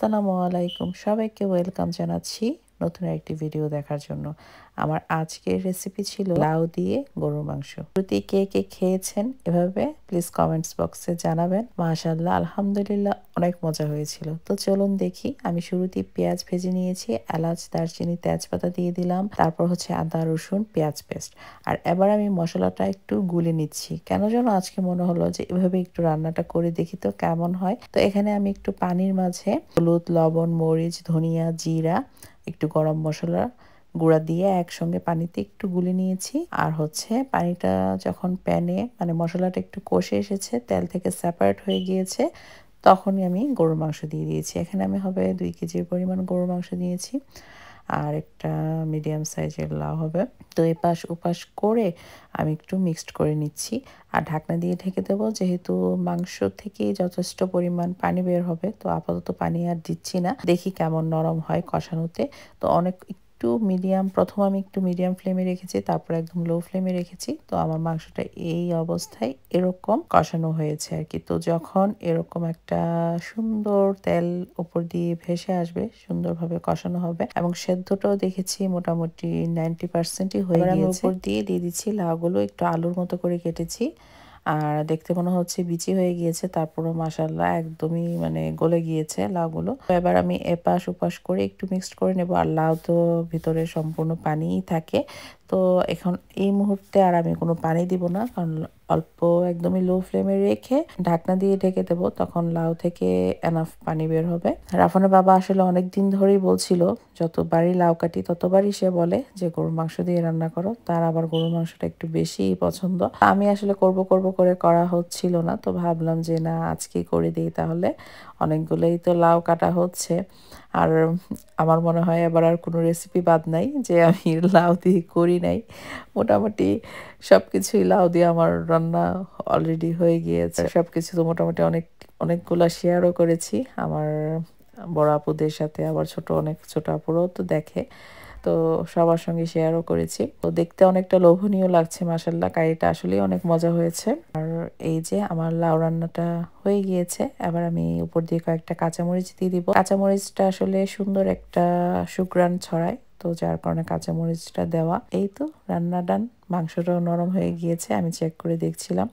আসসালামু আলাইকুম, সবাইকে ওয়েলকাম জানাচ্ছি নতুন একটি ভিডিও দেখার জন্য। আমার আজকের রেসিপি ছিল লাউ দিয়ে গরুর মাংস। শুরুতে কে কে খেয়েছেন এভাবে প্লিজ কমেন্টস বক্সে জানাবেন। মাশাআল্লাহ, আলহামদুলিল্লাহ, অনেক মজা হয়েছিল। তো চলুন দেখি। আমি শুরুতেই পেঁয়াজ ভেজে নিয়েছি, এলাচ, দারচিনি, তেজপাতা দিয়ে দিলাম, তারপর হচ্ছে আদা, রসুন, পেঁয়াজ পেস্ট। আর এবার আমি মশলাটা একটু গুলে নিচ্ছি। কেন যেন আজকে মনে হলো যে এভাবে একটু রান্নাটা করে দেখি তো কেমন হয়। তো এখানে আমি একটু পানির মাঝে হলুদ, লবণ, মরিচ, ধনিয়া, জিরা, একটু গরম মশলা গুঁড়া দিয়ে একসঙ্গে পানিতে একটু গুলে নিয়েছি। আর হচ্ছে পানিটা যখন প্যানে মানে মশলাটা একটু কষে এসেছে, তেল থেকে সেপারেট হয়ে গিয়েছে, তখনই আমি গরুর মাংস দিয়ে দিয়েছি। এখানে আমি হবে 2 কেজির পরিমাণ গরুর মাংস দিয়েছি। আর একটা মিডিয়াম সাইজের লাউ হবে। তো এপাশ ওপাশ করে আমি একটু মিক্সড করে নিচ্ছি। আর ঢাকনা দিয়ে ঢেকে দেবো, যেহেতু মাংস থেকেই যথেষ্ট পরিমাণ পানি বের হবে। তো আপাতত পানি আর দিচ্ছি না, দেখি কেমন নরম হয় কষানোতে। তো প্রথম আমি একটু মিডিয়াম ফ্লেমে রেখেছি, তারপর একদম লো ফ্লেমে রেখেছি। তো আমার মাংসটা এই অবস্থায় এরকম কষানো হয়েছে আর কি। তো যখন এরকম একটা সুন্দর তেল উপর দিয়ে ভেসে আসবে, সুন্দরভাবে কষানো হবে এবং সেদ্ধটাও দেখেছি মোটামুটি 90%ই হয়ে গিয়েছে। আমি উপর দিয়ে দিচ্ছি লাউগুলো, একটু আলুর মতো করে কেটেছি। আর দেখতে মনে হচ্ছে বিচি হয়ে গিয়েছে, তারপরও মাশাআল্লাহ একদমই মানে গলে গিয়েছে লাউগুলো। তো এবার আমি এপাশ ওপাশ করে একটু মিক্সড করে নেব। আর লাউ তো ভিতরে সম্পূর্ণ পানিই থাকে। তো এখন এই মুহূর্তে আর আমি কোনো পানি দিব না, কারণ অল্প একদমই লো ফ্লেমে রেখে ঢাকনা দিয়ে ঢেকে দেবো, তখন লাউ থেকে এনাফ পানি বের হবে। রাফানের বাবা আসলে অনেক দিন ধরেই বলছিল, যতবারই লাউ কাটি ততবারই সে বলে যে গরুর মাংস দিয়ে রান্না করো। তার আবার গরুর মাংসটা একটু বেশিই পছন্দ। আমি আসলে করব করব করে করা হচ্ছিল না, তো ভাবলাম যে না, আজকেই করে দিই তাহলে। অনেকগুলোই তো লাউ কাটা হচ্ছে। আর আমার মনে হয় এবার আর কোনো রেসিপি বাদ নাই যে আমি লাউ দিয়ে করি নাই। মোটামুটি সবকিছুই লাউ দিয়ে আমার রান্না অলরেডি হয়ে গিয়েছে। সবকিছু তো মোটামুটি অনেকগুলা শেয়ারও করেছি আমার বড় আপুদের সাথে, আবার অনেক ছোট আপুরাও তো দেখে। তো সবার সঙ্গে শেয়ারও করেছি। তো দেখতে অনেকটা লোভনীয় লাগছে মাশাআল্লাহ, কারিটা আসলেই অনেক মজা হয়েছে। আর এই যে আমার লাউ রান্নাটা হয়ে গিয়েছে। এবার আমি উপর দিয়ে কয়েকটা কাঁচামরিচ দিয়ে দিব। কাঁচামরিচটা আসলে সুন্দর একটা সুঘ্রাণ ছড়ায়, তো যার কারণে কাঁচামরিচটা দেওয়া। এই তো রান্না ডান। মাংসটাও নরম হয়ে গিয়েছে, আমি চেক করে দেখছিলাম।